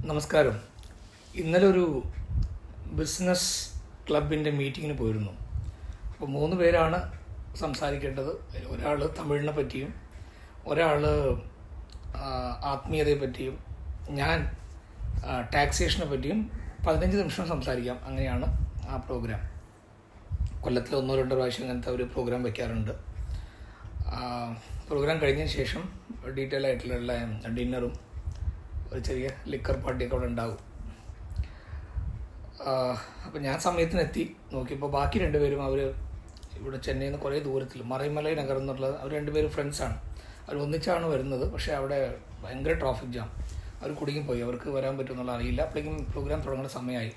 നമസ്കാരം. ഇന്നലെ ഒരു ബിസിനസ് ക്ലബിൻ്റെ മീറ്റിങ്ങിന് പോയിരുന്നു. അപ്പോൾ 3 പേരാണ് സംസാരിക്കേണ്ടത്. ഒരാൾ തമിഴിനെ പറ്റിയും, ഒരാൾ ആത്മീയതയെ പറ്റിയും, ഞാൻ ടാക്സേഷനെ പറ്റിയും 15 നിമിഷം സംസാരിക്കാം. അങ്ങനെയാണ് ആ പ്രോഗ്രാം. കൊല്ലത്തിൽ 1-2 പ്രാവശ്യം അങ്ങനത്തെ ഒരു പ്രോഗ്രാം വയ്ക്കാറുണ്ട്. പ്രോഗ്രാം കഴിഞ്ഞതിന് ശേഷം ഡീറ്റെയിൽ ആയിട്ടുള്ള ഡിന്നറും ഒരു ചെറിയ ലിക്കർ പാർട്ടിയൊക്കെ അവിടെ ഉണ്ടാകും. അപ്പം ഞാൻ സമയത്തിനെത്തി. നോക്കിയപ്പോൾ ബാക്കി 2 പേരും അവർ ഇവിടെ ചെന്നൈയിൽ നിന്ന് കുറേ ദൂരത്തിൽ മറൈമലൈ നഗർ എന്നുള്ളത്, അവർ 2 പേരും ഫ്രണ്ട്സാണ്. അവർ ഒന്നിച്ചാണ് വരുന്നത്. പക്ഷേ അവിടെ ഭയങ്കര ട്രാഫിക് ജാം. അവർ കുടുങ്ങിപ്പോയി. അവർക്ക് വരാൻ പറ്റുമെന്നുള്ള അറിയില്ല. അപ്പോഴേക്കും പ്രോഗ്രാം തുടങ്ങുന്ന സമയമായി.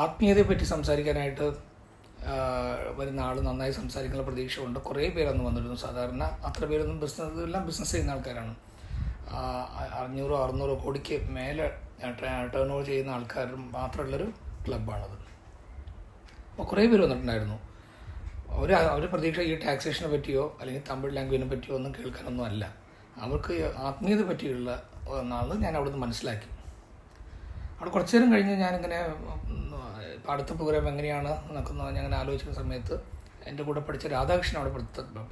ആത്മീയതയെ പറ്റി സംസാരിക്കാനായിട്ട് വരുന്ന ആൾ നന്നായി സംസാരിക്കുന്ന പ്രതീക്ഷ കൊണ്ട് കുറേ പേരൊന്നും വന്നിരുന്നു. സാധാരണ അത്ര പേരൊന്നും എല്ലാം ബിസിനസ് ചെയ്യുന്ന ആൾക്കാരാണ്. 500-600 കോടിക്ക് മേലെ ടേൺ ഓവർ ചെയ്യുന്ന ആൾക്കാർ മാത്രമുള്ളൊരു ക്ലബ്ബാണത്. അപ്പോൾ കുറേ പേര് വന്നിട്ടുണ്ടായിരുന്നു. അവർ പ്രതീക്ഷ ഈ ടാക്സേഷനെ പറ്റിയോ അല്ലെങ്കിൽ തമിഴ് ലാംഗ്വേജിനെ പറ്റിയോ ഒന്നും കേൾക്കാനൊന്നും അല്ല. അവർക്ക് ആത്മീയത പറ്റിയുള്ള ഒന്നാണെന്ന് ഞാൻ അവിടുന്ന് മനസ്സിലാക്കി. അവിടെ കുറച്ച് നേരം കഴിഞ്ഞ് ഞാനിങ്ങനെ അടുത്ത പ്രോഗ്രാം എങ്ങനെയാണ് എന്നൊക്കെ ഞാൻ ആലോചിക്കുന്ന സമയത്ത് എൻ്റെ കൂടെ പഠിച്ച രാധാകൃഷ്ണൻ അവിടെ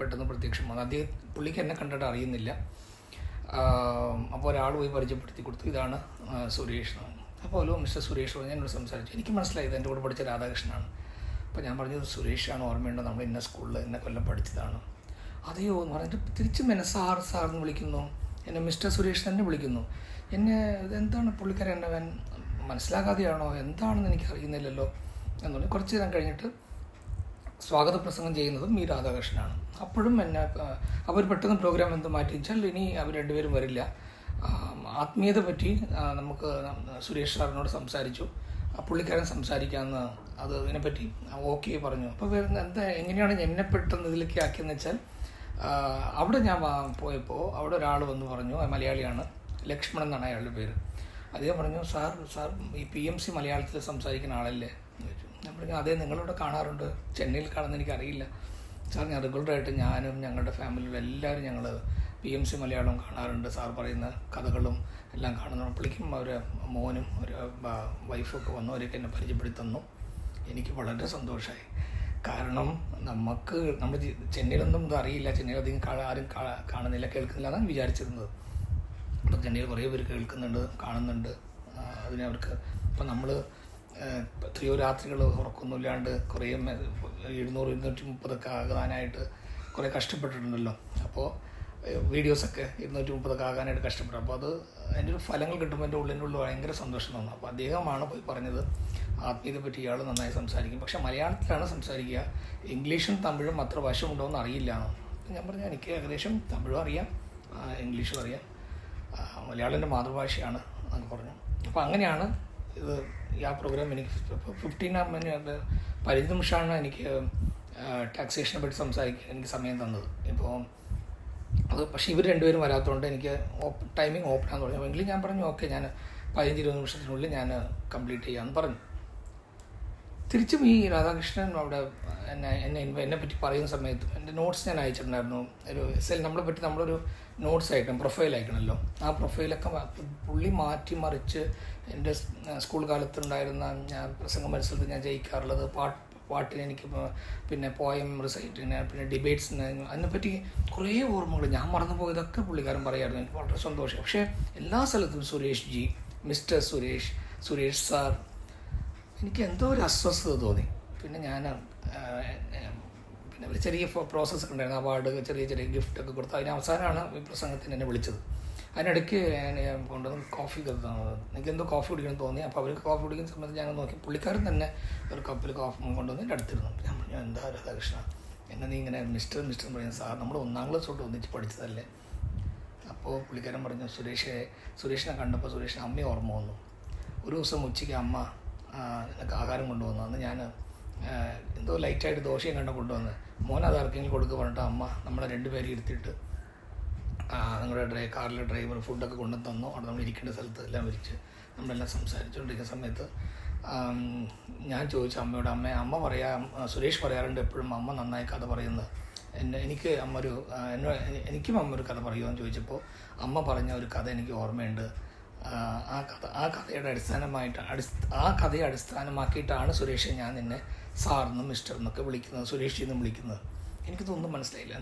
പെട്ടെന്ന് പ്രത്യക്ഷം വന്നു. പുള്ളിക്ക് എന്നെ കണ്ടിട്ട് അറിയുന്നില്ല. അപ്പോൾ ഒരാൾ പോയി പരിചയപ്പെടുത്തി കൊടുത്തു. ഇതാണ് സുരേഷ്. അപ്പോൾ ഹലോ മിസ്റ്റർ സുരേഷ് പറഞ്ഞു. ഞാനോട് സംസാരിച്ചു. എനിക്ക് മനസ്സിലായത് എൻ്റെ കൂടെ പഠിച്ച രാധാകൃഷ്ണനാണ്. അപ്പോൾ ഞാൻ പറഞ്ഞത് സുരേഷാണ്, ഓർമ്മയുണ്ടോ, നമ്മൾ ഇന്ന സ്കൂളിൽ ഇന്ന കൊല്ലം പഠിച്ചതാണ്. അതെയോ എന്ന് പറഞ്ഞിട്ട് തിരിച്ചും എന്നെ സാറെന്ന് വിളിക്കുന്നു. എന്നെ മിസ്റ്റർ സുരേഷ് തന്നെ വിളിക്കുന്നു. എന്നെ എന്താണ് പുള്ളിക്കാരൻ എന്നെ മനസ്സിലാക്കാതെയാണോ എന്താണെന്ന് എനിക്ക് അറിയുന്നില്ലല്ലോ എന്ന് പറഞ്ഞ് കുറച്ച് നേരം കഴിഞ്ഞിട്ട് സ്വാഗത പ്രസംഗം ചെയ്യുന്നതും ഈ രാധാകൃഷ്ണനാണ്. അപ്പോഴും എന്നെ അവർ പെട്ടെന്ന് പ്രോഗ്രാം എന്ത് മാറ്റി വെച്ചാൽ ഇനി അവർ 2 പേരും വരില്ല, ആത്മീയത പറ്റി നമുക്ക് സുരേഷ് സാറിനോട് സംസാരിച്ചു, പുള്ളിക്കാരൻ സംസാരിക്കാമെന്ന് ഇതിനെപ്പറ്റി ഓക്കെ പറഞ്ഞു. അപ്പോൾ എങ്ങനെയാണ് എന്നെ പെട്ടെന്ന് ഇതിലേക്ക് ആക്കിയെന്ന് വെച്ചാൽ അവിടെ ഞാൻ പോയപ്പോൾ അവിടെ ഒരാൾ വന്ന് പറഞ്ഞു, മലയാളിയാണ്, ലക്ഷ്മണൻ എന്നാണ് അയാളുടെ പേര്. അദ്ദേഹം പറഞ്ഞു, സാർ ഈ PMC മലയാളത്തിൽ സംസാരിക്കുന്ന ആളല്ലേ എന്ന് ചോദിച്ചു. ഞാൻ പറഞ്ഞു, അതേ, നിങ്ങളിവിടെ കാണാറുണ്ട്, ചെന്നൈയിൽ കാണുന്ന എനിക്കറിയില്ല സാർ. ഞാൻ റെഗുലറായിട്ട് ഞാനും ഞങ്ങളുടെ ഫാമിലിയിലും എല്ലാവരും ഞങ്ങൾ PMC മലയാളം കാണാറുണ്ട്. സാർ പറയുന്ന കഥകളും എല്ലാം കാണുന്നു. അപ്പോഴേക്കും അവർ മോനും ഒരു വൈഫൊക്കെ വന്നു. അവരൊക്കെ എന്നെ പരിചയപ്പെടുത്തി തന്നു. എനിക്ക് വളരെ സന്തോഷമായി. കാരണം നമ്മൾ ചെന്നൈയിലൊന്നും ഇത് അറിയില്ല, ചെന്നൈയിൽ അധികം ആരും കാണുന്നില്ല, കേൾക്കുന്നില്ല എന്നാണ് വിചാരിച്ചിരുന്നത്. അപ്പോൾ ചെന്നൈയിൽ കുറേ പേര് കേൾക്കുന്നുണ്ട്, കാണുന്നുണ്ട്. അവർക്ക് ഇപ്പം നമ്മൾ എത്രയോ രാത്രികൾ ഉറക്കൊന്നുമില്ലാണ്ട് കുറേ 200-230 ആകാനായിട്ട് കുറേ കഷ്ടപ്പെട്ടിട്ടുണ്ടല്ലോ. അപ്പോൾ വീഡിയോസൊക്കെ 230 ആകാനായിട്ട് കഷ്ടപ്പെട്ടു. അപ്പോൾ അതിൻ്റെ ഒരു ഫലങ്ങൾ കിട്ടുമ്പോൾ എൻ്റെ ഉള്ളിൻ്റെ ഭയങ്കര സന്തോഷം തോന്നുന്നു. അപ്പോൾ അദ്ദേഹമാണ് പോയി പറഞ്ഞത് ആത്മീയതയെ പറ്റി ഇയാൾ നന്നായി സംസാരിക്കും, പക്ഷേ മലയാളത്തിലാണ് സംസാരിക്കുക, ഇംഗ്ലീഷും തമിഴും അത്ര വശമുണ്ടോ എന്ന് അറിയില്ല എന്ന്. ഞാൻ പറഞ്ഞു, എനിക്ക് ഏകദേശം തമിഴും അറിയാം, ഇംഗ്ലീഷും അറിയാം, മലയാളം എൻ്റെ മാതൃഭാഷയാണ് എന്നൊക്കെ പറഞ്ഞു. അപ്പോൾ അങ്ങനെയാണ് ആ പ്രോഗ്രാം എനിക്ക് 15 നിമിഷമാണ് എനിക്ക് ടാക്സേഷനെ പറ്റി സംസാരിക്കാൻ എനിക്ക് സമയം തന്നത്. ഇപ്പോൾ പക്ഷേ ഇവർ 2 പേരും വരാത്തതുകൊണ്ട് എനിക്ക് ടൈമിംഗ് ഓപ്പണാന്ന് പറഞ്ഞു. എങ്കിലും ഞാൻ പറഞ്ഞു, ഓക്കെ, ഞാൻ 15-20 നിമിഷത്തിനുള്ളിൽ ഞാൻ കംപ്ലീറ്റ് ചെയ്യാമെന്ന് പറഞ്ഞു. തിരിച്ചും ഈ രാധാകൃഷ്ണൻ അവിടെ എന്നെ പറ്റി പറയുന്ന സമയത്ത് എൻ്റെ നോട്ട്സ് ഞാൻ അയച്ചിട്ടുണ്ടായിരുന്നു. നമ്മളൊരു നോട്ട്സ് അയക്കണം, പ്രൊഫൈൽ അയക്കണമല്ലോ. ആ പ്രൊഫൈലൊക്കെ പുള്ളി മാറ്റിമറിച്ച് എൻ്റെ സ്കൂൾ കാലത്തുണ്ടായിരുന്ന പ്രസംഗ മത്സരത്തിൽ ഞാൻ ജയിക്കാറുള്ളത്, പാട്ടിന് എനിക്ക് പിന്നെ പോയം റിസൈറ്റിന്, പിന്നെ ഡിബേറ്റ്സിന്, അതിനെപ്പറ്റി കുറേ ഓർമ്മകൾ ഞാൻ മറന്നു പോയതൊക്കെ പുള്ളിക്കാരൻ പറയായിരുന്നു. എനിക്ക് വളരെ സന്തോഷം. പക്ഷേ എല്ലാ സ്ഥലത്തും Suresh G, mister Suresh sir, എനിക്ക് എന്തോ ഒരു അസ്വസ്ഥത തോന്നി. പിന്നെ പിന്നെ ഒരു ചെറിയ പ്രോസസ്സൊക്കെ ഉണ്ടായിരുന്നു. അവാർഡ്, ചെറിയ ഗിഫ്റ്റൊക്കെ കൊടുത്ത് അതിന് അവസാനമാണ് ഈ പ്രസംഗത്തിന് എന്നെ വിളിച്ചത്. അതിനിടയ്ക്ക് ഞാൻ കൊണ്ടുവന്ന് കോഫി എനിക്കെന്തോ കോഫി കുടിക്കണം തോന്നി. അപ്പോൾ അവർക്ക് കോഫി കുടിക്കുന്ന സമയത്ത് ഞാൻ നോക്കി, പുള്ളിക്കാരൻ തന്നെ ഒരു കപ്പിൽ കോഫി കൊണ്ടുവന്ന് എൻ്റെ അടുത്തിരുന്നു. ഞാൻ പറഞ്ഞു, എന്താ രാധാകൃഷ്ണ, എന്നെ നീ ഇങ്ങനെ മിസ്റ്റർ പറയുന്നത്, സാർ നമ്മൾ 1ാം ക്ലാസ് തൊട്ട് ഒന്നിച്ച് പഠിച്ചതല്ലേ. അപ്പോൾ പുള്ളിക്കാരൻ പറഞ്ഞു, സുരേഷിനെ കണ്ടപ്പോൾ സുരേഷിന് അമ്മയെ ഓർമ്മ വന്നു. ഒരു ദിവസം ഉച്ചയ്ക്ക് അമ്മ എനിക്ക് ആഹാരം കൊണ്ടുവന്നു. അന്ന് ഞാൻ എന്തോ ലൈറ്റായിട്ട് ദോശയും കൊണ്ടുവന്ന് മോനത് ആർക്കെങ്കിലും കൊടുക്കുക പറഞ്ഞിട്ട് അമ്മ നമ്മളെ 2 പേരെ ഇരുത്തിയിട്ട് നിങ്ങളുടെ കാറിലെ ഡ്രൈവർ ഫുഡൊക്കെ കൊണ്ടു തന്നു. അവിടെ നമ്മൾ ഇരിക്കേണ്ട സ്ഥലത്ത് എല്ലാം വിരിച്ച് നമ്മളെല്ലാം സംസാരിച്ചുകൊണ്ടിരിക്കുന്ന സമയത്ത് ഞാൻ ചോദിച്ചു അമ്മയോട്, അമ്മ സുരേഷ് പറയാറുണ്ട് എപ്പോഴും അമ്മ നന്നായി കഥ പറയുന്നത്, എനിക്കും അമ്മ ഒരു കഥ പറയുമോ എന്ന് ചോദിച്ചപ്പോൾ അമ്മ പറഞ്ഞ ഒരു കഥ എനിക്ക് ഓർമ്മയുണ്ട്. ആ കഥയുടെ ആ കഥയെ അടിസ്ഥാനമാക്കിയിട്ടാണ് സുരേഷ് ഞാൻ നിന്നെ സാറെന്നും മിസ്റ്റർ എന്നൊക്കെ വിളിക്കുന്നത്, സുരേഷ് എന്നും വിളിക്കുന്നത്. എനിക്കിതൊന്നും മനസ്സിലായില്ല.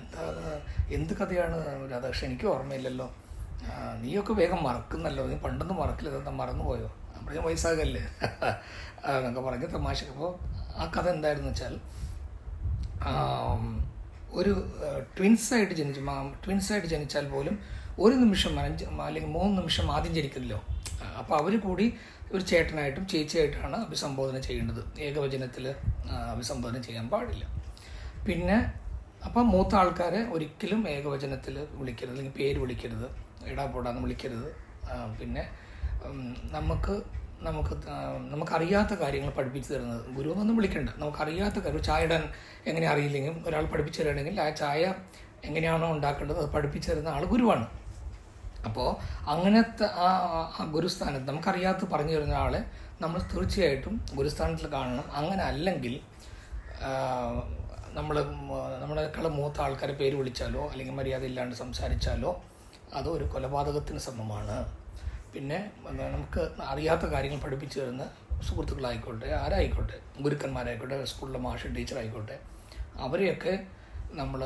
എന്ത് കഥയാണ് രാധാകൃഷ്ണൻ, എനിക്ക് ഓർമ്മയില്ലല്ലോ. നീയൊക്കെ വേഗം മറക്കുന്നല്ലോ, നീ പണ്ടൊന്നും മറക്കില്ല, എന്താ മറന്നുപോയോ? അപ്പോൾ ഞാൻ വയസ്സാകല്ലേ എന്നൊക്കെ പറഞ്ഞ് തമാശക്ക്. അപ്പോൾ ആ കഥ എന്തായിരുന്നു വെച്ചാൽ, ഒരു ട്വിൻസായിട്ട് ജനിച്ചാൽ പോലും ഒരു നിമിഷം അല്ലെങ്കിൽ 3 നിമിഷം ആദ്യം ജനിക്കില്ലല്ലോ. അപ്പോൾ അവർ കൂടി ഒരു ചേട്ടനായിട്ടും ചേച്ചിയായിട്ടാണ് അഭിസംബോധന ചെയ്യേണ്ടത്. ഏകവചനത്തിൽ അഭിസംബോധന ചെയ്യാൻ പാടില്ല. പിന്നെ അപ്പം മൂത്ത ആൾക്കാരെ ഒരിക്കലും ഏകവചനത്തിൽ വിളിക്കരുത്, അല്ലെങ്കിൽ പേര് വിളിക്കരുത്, ഇടാപോടാന്ന് വിളിക്കരുത്. പിന്നെ നമുക്കറിയാത്ത കാര്യങ്ങൾ പഠിപ്പിച്ചു തരുന്നത് ഗുരു എന്നൊന്നും വിളിക്കണ്ട. നമുക്കറിയാത്ത കാര്യം, ചായ ഇടാൻ എങ്ങനെ അറിയില്ലെങ്കിൽ ഒരാൾ പഠിപ്പിച്ചു തരികയാണെങ്കിൽ ആ ചായ എങ്ങനെയാണോ ഉണ്ടാക്കേണ്ടത് അത് പഠിപ്പിച്ചു തരുന്ന ആൾ ഗുരുവാണ്. അപ്പോൾ അങ്ങനത്തെ ആ ഗുരുസ്ഥാനത്ത് നമുക്കറിയാത്ത പറഞ്ഞു തരുന്ന ആളെ നമ്മൾ തീർച്ചയായിട്ടും ഗുരുസ്ഥാനത്തിൽ കാണണം. അങ്ങനെ അല്ലെങ്കിൽ നമ്മളെക്കാൾ മൂത്ത ആൾക്കാരെ പേര് വിളിച്ചാലോ അല്ലെങ്കിൽ മര്യാദ ഇല്ലാണ്ട് സംസാരിച്ചാലോ അത് ഒരു കൊലപാതകത്തിന് സമമാണ്. പിന്നെ നമുക്ക് അറിയാത്ത കാര്യങ്ങൾ പഠിപ്പിച്ചു തരുന്ന സുഹൃത്തുക്കളായിക്കോട്ടെ, ആരായിക്കോട്ടെ, ഗുരുക്കന്മാരായിക്കോട്ടെ, സ്കൂളിലെ മാഷ് ടീച്ചറായിക്കോട്ടെ, അവരെയൊക്കെ നമ്മൾ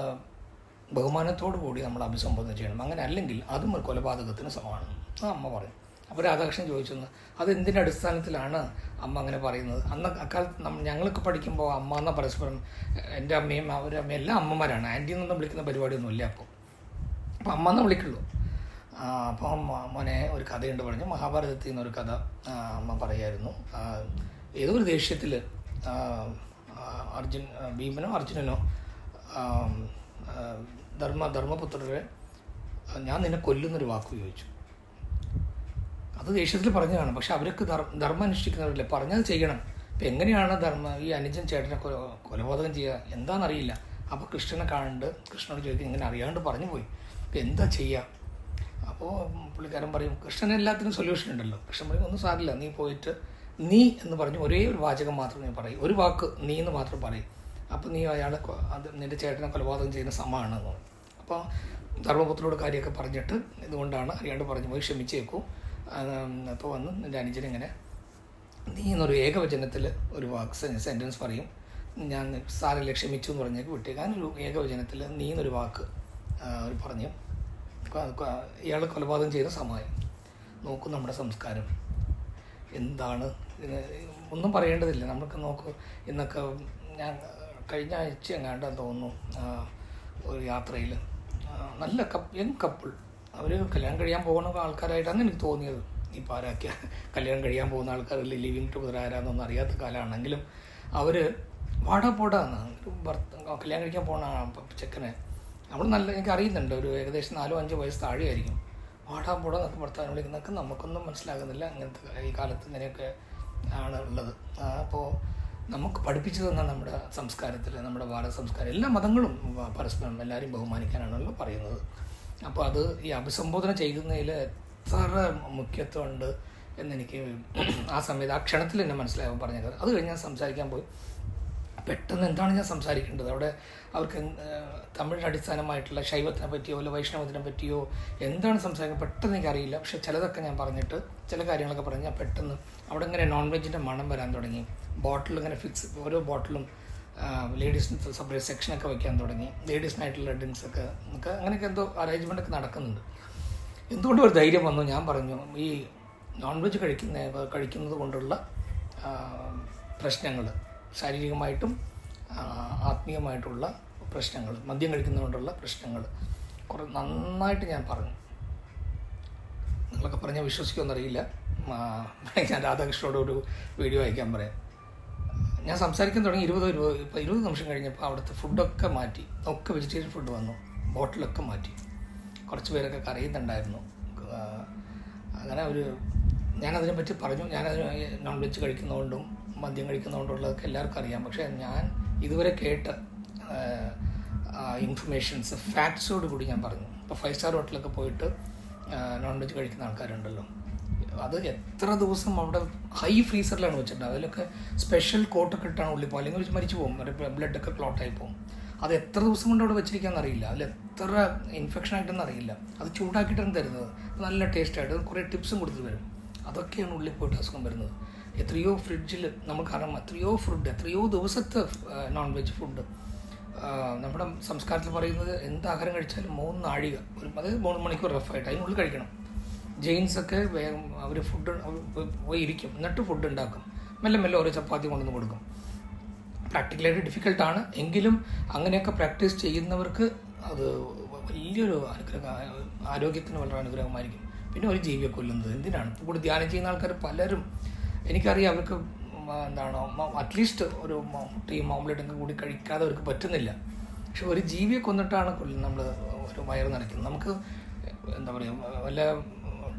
ബഹുമാനത്തോടു കൂടി നമ്മൾ അഭിസംബോധന ചെയ്യണം. അങ്ങനെ അല്ലെങ്കിൽ അതും ഒരു കൊലപാതകത്തിന് സമമാണ്. ആ അമ്മ പറയും. അപ്പോൾ രാധാകൃഷ്ണൻ ചോദിച്ചെന്ന്, അതെന്തിൻ്റെ അടിസ്ഥാനത്തിലാണ് അമ്മ അങ്ങനെ പറയുന്നത്? അക്കാലത്ത് ഞങ്ങളൊക്കെ പഠിക്കുമ്പോൾ അമ്മ എന്ന പരസ്പരം എൻ്റെ അമ്മയും അവരുടെ അമ്മയും എല്ലാം അമ്മമാരാണ്. ആൻറ്റി എന്നൊന്നും വിളിക്കുന്ന പരിപാടിയൊന്നുമില്ല. അപ്പോൾ അമ്മ എന്നേ വിളിക്കുള്ളൂ. അപ്പം മോനെ ഒരു കഥയുണ്ട് പറഞ്ഞു. മഹാഭാരതത്തിൽ നിന്നൊരു കഥ അമ്മ പറയായിരുന്നു. ഏതോ ഒരു ദേഷ്യത്തിൽ ഭീമനോ അർജുനനോ ധർമ്മപുത്രരെ ഞാൻ നിന്നെ കൊല്ലുന്നൊരു വാക്ക് ചോദിച്ചു. അത് ദേഷ്യത്തിൽ പറഞ്ഞതാണ്. പക്ഷെ അവർക്ക് ധർമ്മം അനുഷ്ഠിക്കുന്നവരല്ലേ, പറഞ്ഞത് ചെയ്യണം. ഇപ്പം എങ്ങനെയാണ് ഈ അനുജൻ ചേട്ടനെ കൊലപാതകം ചെയ്യുക എന്താണെന്നറിയില്ല. അപ്പോൾ കൃഷ്ണനെ കാണുന്നുണ്ട്. കൃഷ്ണനോട് ചോദിക്കും, ഇങ്ങനെ അറിയാണ്ട് പറഞ്ഞു പോയി, ഇപ്പം എന്താ ചെയ്യുക? അപ്പോൾ പുള്ളിക്കാരൻ പറയും, കൃഷ്ണന് എല്ലാത്തിനും സൊല്യൂഷൻ ഉണ്ടല്ലോ. കൃഷ്ണൻ പറയും, ഒന്നും സാരില്ല, നീ പോയിട്ട് നീ എന്ന് പറഞ്ഞ് ഒരേ ഒരു വാചകം മാത്രം നീ പറയും, ഒരു വാക്ക് നീ എന്ന് മാത്രം പറയും. അപ്പോൾ നീ അയാളെ നിൻ്റെ ചേട്ടനെ കൊലപാതകം ചെയ്യുന്ന സമമാണെന്ന് പറയും. അപ്പോൾ ധർമ്മപുത്രനോട് കാര്യമൊക്കെ പറഞ്ഞിട്ട് ഇതുകൊണ്ടാണ് അറിയാണ്ട് പറഞ്ഞു പോയി, ക്ഷമിച്ചേക്കൂ. അപ്പോൾ വന്ന് നിൻ്റെ അനുജനിങ്ങനെ നീ എന്നൊരു ഏകവചനത്തിൽ ഒരു വാക്ക് സെൻറ്റൻസ് പറയും, ഞാൻ സാരല്ലേ ക്ഷമിച്ചു എന്ന് പറഞ്ഞേക്ക് വിട്ടേക്ക്. അങ്ങനൊരു ഏകവചനത്തിൽ നീ എന്നൊരു വാക്ക് പറഞ്ഞു. ഇയാൾ കൊലപാതകം ചെയ്ത സമയം നോക്കൂ. നമ്മുടെ സംസ്കാരം എന്താണ്? ഒന്നും പറയേണ്ടതില്ല. നമുക്ക് നോക്കൂ. ഇന്നൊക്കെ ഞാൻ കഴിഞ്ഞ ആഴ്ച എങ്ങാണ്ടെന്ന് തോന്നുന്നു ഒരു യാത്രയിൽ നല്ല യങ് കപ്പിൾ, അവർ കല്യാണം കഴിയാൻ പോകുന്ന ആൾക്കാരായിട്ടാണ് എനിക്ക് തോന്നിയത്. ഇപ്പോൾ ആരാക്കിയ കല്യാണം കഴിയാൻ പോകുന്ന ആൾക്കാരിൽ ലിവിങ് ടുഗദർ ആരാന്നൊന്നും അറിയാത്ത കാലമാണെങ്കിലും അവർ വാടാപ്പോടാന്ന് കല്യാണം കഴിക്കാൻ പോകുന്ന ചെക്കനെ നമ്മൾ എനിക്ക് അറിയുന്നുണ്ട്, ഒരു ഏകദേശം 4-5 വയസ്സ് താഴെയായിരിക്കും. വാടാപ്പോടാ എന്നൊക്കെ ഭർത്താവിനെ വിളിക്കുന്നതൊക്കെ നമുക്കൊന്നും മനസ്സിലാകുന്നില്ല. അങ്ങനത്തെ ഈ കാലത്ത് ഇങ്ങനെയൊക്കെ ആണ് ഉള്ളത്. അപ്പോൾ നമുക്ക് പഠിപ്പിച്ചു തന്ന നമ്മുടെ സംസ്കാരത്തിൽ, നമ്മുടെ ഭാരത സംസ്കാരം, എല്ലാ മതങ്ങളും പരസ്പരം എല്ലാവരും ബഹുമാനിക്കാനാണല്ലോ പറയുന്നത്. അപ്പോൾ അത് ഈ അഭിസംബോധന ചെയ്യുന്നതിൽ എത്ര മുഖ്യത്വമുണ്ട് എന്നെനിക്ക് ആ സമയത്ത് ആ ക്ഷണത്തിൽ തന്നെ മനസ്സിലാകും പറഞ്ഞത്. അത് കഴിഞ്ഞ് ഞാൻ സംസാരിക്കാൻ പോയി. പെട്ടെന്ന് എന്താണ് ഞാൻ സംസാരിക്കേണ്ടത്? അവിടെ അവർക്ക് തമിഴിന് അടിസ്ഥാനമായിട്ടുള്ള ശൈവത്തിനെ പറ്റിയോ അല്ല വൈഷ്ണവത്തിനെ പറ്റിയോ എന്താണ് സംസാരിക്കുന്നത് പെട്ടെന്ന് എനിക്കറിയില്ല. പക്ഷെ ചിലതൊക്കെ ഞാൻ പറഞ്ഞിട്ട് ചില കാര്യങ്ങളൊക്കെ പറഞ്ഞ് ഞാൻ പെട്ടെന്ന് അവിടെ ഇങ്ങനെ നോൺ വെജിൻ്റെ മണം വരാൻ തുടങ്ങി. ബോട്ടിൽ ഇങ്ങനെ ഓരോ ബോട്ടിലും ലേഡീസിന് സെപ്പറേറ്റ് സെക്ഷനൊക്കെ വയ്ക്കാൻ തുടങ്ങി. ലേഡീസിനായിട്ടുള്ള ഡ്രിങ്ക്സൊക്കെ അങ്ങനെയൊക്കെ എന്തോ അറേഞ്ച്മെൻ്റൊക്കെ നടക്കുന്നുണ്ട്. എന്തുകൊണ്ടും ഒരു ധൈര്യം വന്നു. ഞാൻ പറഞ്ഞു, ഈ നോൺ വെജ് കഴിക്കുന്നത് കൊണ്ടുള്ള പ്രശ്നങ്ങൾ, ശാരീരികമായിട്ടും ആത്മീയമായിട്ടുള്ള പ്രശ്നങ്ങൾ, മദ്യം കഴിക്കുന്നതുകൊണ്ടുള്ള പ്രശ്നങ്ങൾ നന്നായിട്ട് ഞാൻ പറഞ്ഞു. നിങ്ങളൊക്കെ പറഞ്ഞാൽ വിശ്വസിക്കുമെന്നറിയില്ല. ഞാൻ രാധാകൃഷ്ണനോട് ഒരു വീഡിയോ അയക്കാൻ പറയാം. ഞാൻ സംസാരിക്കാൻ തുടങ്ങി 20 നിമിഷം കഴിഞ്ഞപ്പോൾ അവിടുത്തെ ഫുഡൊക്കെ മാറ്റി, ഒക്കെ വെജിറ്റേറിയൻ ഫുഡ് വന്നു, ബോട്ടിലൊക്കെ മാറ്റി. കുറച്ച് പേരൊക്കെ കരയുന്നുണ്ടായിരുന്നു. അങ്ങനെ ഞാനതിനെപ്പറ്റി പറഞ്ഞു. ഞാനതിന് നോൺ വെജ് കഴിക്കുന്നതുകൊണ്ടും മദ്യം കഴിക്കുന്നതുകൊണ്ടുള്ളതൊക്കെ എല്ലാവർക്കും അറിയാം. പക്ഷേ ഞാൻ ഇതുവരെ കേട്ട ഇൻഫർമേഷൻസ് ഫാക്ട്സോട് കൂടി ഞാൻ പറഞ്ഞു. ഇപ്പോൾ 5 സ്റ്റാർ ഹോട്ടലൊക്കെ പോയിട്ട് നോൺ വെജ് കഴിക്കുന്ന ആൾക്കാരുണ്ടല്ലോ, അത് എത്ര ദിവസം അവിടെ ഹൈ ഫ്രീസറിലാണ് വെച്ചിട്ടുണ്ട്. അതിലൊക്കെ സ്പെഷ്യൽ കോട്ടൊക്കെ ഇട്ടാണ് ഉള്ളിൽ പോകും, അല്ലെങ്കിൽ മരിച്ചു പോകും, ബ്ലഡൊക്കെ ക്ലോട്ടായി പോകും. അത് എത്ര ദിവസം കൊണ്ട് അവിടെ വെച്ചിരിക്കാമെന്ന് അറിയില്ല. അതിൽ എത്ര ഇൻഫെക്ഷൻ ആയിട്ടെന്ന് അറിയില്ല. അത് ചൂടാക്കിയിട്ടാണ് തരുന്നത്. നല്ല ടേസ്റ്റായിട്ട് കുറേ ടിപ്സും കൊടുത്ത് തരും. അതൊക്കെയാണ് ഉള്ളിൽ പോയിട്ട് അസുഖം വരുന്നത്. എത്രയോ ഫ്രിഡ്ജിൽ നമ്മൾ കാരണം എത്രയോ ഫുഡ്, എത്രയോ ദിവസത്തെ നോൺ വെജ് ഫുഡ്. നമ്മുടെ സംസ്കാരത്തിൽ പറയുന്നത് എന്ത് ആഹാരം കഴിച്ചാലും 3 നാഴിക, അതായത് 3 മണിക്കൂർ റഫായിട്ട് അതിനുള്ളിൽ കഴിക്കണം. ജെയിൻസൊക്കെ വേഗം അവർ ഫുഡ് പോയി ഇരിക്കും, എന്നിട്ട് ഫുഡ് ഉണ്ടാക്കും, മെല്ലെ മെല്ലെ ഓരോ ചപ്പാത്തി കൊണ്ടുവന്ന് കൊടുക്കും. പ്രാക്ടിക്കലായിട്ട് ഡിഫിക്കൽട്ടാണ്, എങ്കിലും അങ്ങനെയൊക്കെ പ്രാക്ടീസ് ചെയ്യുന്നവർക്ക് അത് വലിയൊരു അനുഗ്രഹം, ആരോഗ്യത്തിന് വളരെ അനുഗ്രഹമായിരിക്കും. പിന്നെ ഒരു ജീവിയെ കൊല്ലുന്നത് എന്തിനാണ്? ഇപ്പോൾ കൂടി ധ്യാനം ചെയ്യുന്ന ആൾക്കാർ പലരും എനിക്കറിയാം, അവർക്ക് എന്താണ് അറ്റ്ലീസ്റ്റ് ഒരു മുട്ടയും ഓംലെറ്റൊക്കെ കൂടി കഴിക്കാതെ അവർക്ക് പറ്റുന്നില്ല. പക്ഷെ ഒരു ജീവിയെ കൊന്നിട്ടാണ് നമ്മൾ ഒരു വയറ് നിറയ്ക്കുന്നത്. നമുക്ക് എന്താ പറയുക, വല്ല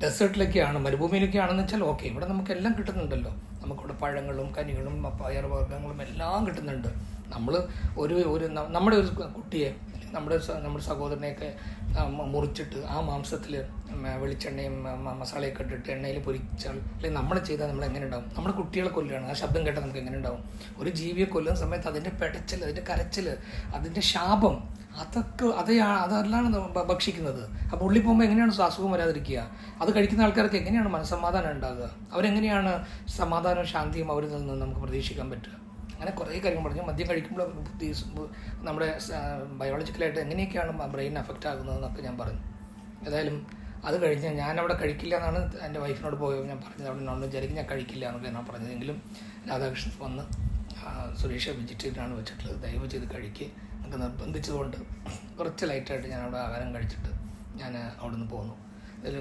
ഡെസേർട്ടിലൊക്കെയാണ്, മരുഭൂമിയിലൊക്കെയാണെന്ന് വെച്ചാൽ ഓക്കെ, ഇവിടെ നമുക്കെല്ലാം കിട്ടുന്നുണ്ടല്ലോ. നമുക്കിവിടെ പഴങ്ങളും കനികളും പയറുവർഗ്ഗങ്ങളും എല്ലാം കിട്ടുന്നുണ്ട്. നമ്മൾ നമ്മുടെ ഒരു കുട്ടിയെ, നമ്മുടെ സഹോദരനെയൊക്കെ മുറിച്ചിട്ട് ആ മാംസത്തിൽ വെളിച്ചെണ്ണയും മസാലയൊക്കെ ഇട്ടിട്ട് എണ്ണയിൽ പൊരിച്ചാൽ, അല്ലെങ്കിൽ നമ്മൾ ചെയ്താൽ നമ്മൾ എങ്ങനെ ഉണ്ടാവും? നമ്മുടെ കുട്ടികളെ കൊല്ലുകയാണ്, ആ ശബ്ദം കേട്ടാൽ നമുക്ക് എങ്ങനെ ഉണ്ടാവും? ഒരു ജീവിയെ കൊല്ലുന്ന സമയത്ത് അതിൻ്റെ പെടച്ചൽ, അതിൻ്റെ കരച്ചിൽ, അതിൻ്റെ ശാപം, അതല്ലാണ് ഭക്ഷിക്കുന്നത്. അപ്പോൾ ഉള്ളിൽ പോകുമ്പോൾ എങ്ങനെയാണ് അസുഖം വരാതിരിക്കുക? അത് കഴിക്കുന്ന ആൾക്കാർക്ക് എങ്ങനെയാണ് മനസ്സമാധാനം ഉണ്ടാകുക? അവരെങ്ങനെയാണ് സമാധാനവും ശാന്തിയും അവരിൽ നിന്ന് നമുക്ക് പ്രതീക്ഷിക്കാൻ പറ്റുക? അങ്ങനെ കുറേ കാര്യങ്ങൾ പറഞ്ഞു. മദ്യം കഴിക്കുമ്പോൾ നമ്മുടെ ബയോളജിക്കലായിട്ട് എങ്ങനെയൊക്കെയാണ് ബ്രെയിൻ അഫക്റ്റ് ആകുന്നതെന്നൊക്കെ ഞാൻ പറഞ്ഞു. ഏതായാലും അത് കഴിഞ്ഞ് ഞാനവിടെ കഴിക്കില്ല എന്നാണ് എൻ്റെ വൈഫിനോട് പോയപ്പോൾ ഞാൻ പറഞ്ഞത്. അവിടെ നോൺ വെജ് ആയിരിക്കും, ഞാൻ കഴിക്കില്ല എന്നൊക്കെ ഞാൻ പറഞ്ഞതെങ്കിലും രാധാകൃഷ്ണൻ വന്ന് സുരേഷ് വെജിറ്റേറിയനാണ് വെച്ചിട്ടുള്ളത്, ദയവ് ചെയ്ത് കഴിക്കുക എന്നൊക്കെ നിർബന്ധിച്ചതുകൊണ്ട് കുറച്ച് ലൈറ്റായിട്ട് ഞാൻ അവിടെ ആഹാരം കഴിച്ചിട്ട് ഞാൻ അവിടെ നിന്ന് പോന്നു. ഇതിൽ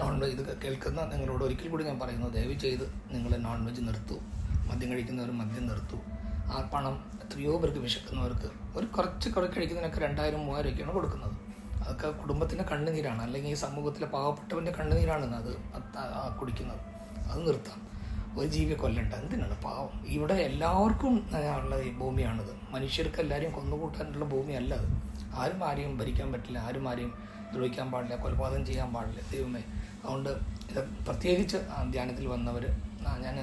നോൺ വെജ് ഇത് കേൾക്കുന്ന നിങ്ങളോട് ഒരിക്കൽ കൂടി ഞാൻ പറയുന്നു, ദയവ് ചെയ്ത് നിങ്ങൾ നോൺ വെജ് നിർത്തൂ. മദ്യം കഴിക്കുന്നവർ മദ്യം നിർത്തൂ. ആ പണം എത്രയോ പേർക്ക് വിശക്കുന്നവർക്ക് കുറച്ച് കഴിക്കുന്നതിനൊക്കെ 2000-3000 ഒക്കെയാണ് കൊടുക്കുന്നത്. അതൊക്കെ കുടുംബത്തിൻ്റെ കണ്ണുനീരാണ്, അല്ലെങ്കിൽ ഈ സമൂഹത്തിലെ പാവപ്പെട്ടവൻ്റെ കണ്ണുനീരാണ് അത് കുടിക്കുന്നത്. അത് നിർത്താം. ഒരു ജീവിയെ കൊല്ലണ്ട, എന്തിനാണ് പാവം? ഇവിടെ എല്ലാവർക്കും ഉള്ള ഈ ഭൂമിയാണിത്. മനുഷ്യർക്ക് എല്ലാവരെയും കൊന്നുകൂട്ടാനുള്ള ഭൂമിയല്ല അത്. ആരെയും ഭരിക്കാൻ പറ്റില്ല, ആരെയും ദ്രോഹിക്കാൻ പാടില്ല, കൊലപാതകം ചെയ്യാൻ പാടില്ല. ദൈവമേ, അതുകൊണ്ട് ഇത് പ്രത്യേകിച്ച് ധ്യാനത്തിൽ വന്നവർ, ഞാൻ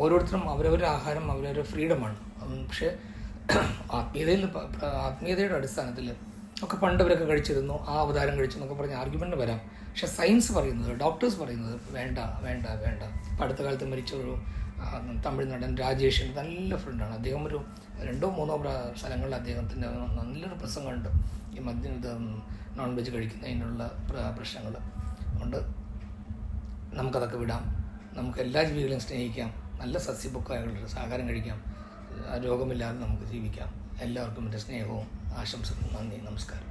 ഓരോരുത്തരും അവരവരുടെ ആഹാരം അവരവരുടെ ഫ്രീഡമാണ്. പക്ഷേ ആത്മീയതയുടെ അടിസ്ഥാനത്തിൽ ഒക്കെ പണ്ടവരൊക്കെ കഴിച്ചിരുന്നു, ആ അവതാരം കഴിച്ചു എന്നൊക്കെ പറഞ്ഞ് ആർഗ്യുമെൻ്റ് വരാം. പക്ഷേ സയൻസ് പറയുന്നത്, ഡോക്ടേഴ്സ് പറയുന്നത് വേണ്ട വേണ്ട വേണ്ട. ഇപ്പം അടുത്ത കാലത്ത് മരിച്ച ഒരു തമിഴ് നടൻ രാജേഷ്, നല്ല ഫ്രണ്ടാണ് അദ്ദേഹം. ഒരു 2-3 സ്ഥലങ്ങളിൽ അദ്ദേഹത്തിൻ്റെ നല്ലൊരു പ്രസംഗമുണ്ട് ഈ നോൺ വെജ് കഴിക്കുന്നതിനുള്ള പ്രശ്നങ്ങൾ. അതുകൊണ്ട് നമുക്കതൊക്കെ വിടാം. നമുക്ക് എല്ലാ ജീവികളെയും സ്നേഹിക്കാം, നല്ല സസ്യഭുക്കായുള്ള ആഹാരം കഴിക്കാം, രോഗമില്ലാതെ നമുക്ക് ജീവിക്കാം. എല്ലാവർക്കും എൻ്റെ സ്നേഹവും ആശംസകളും. നന്ദി, നമസ്കാരം.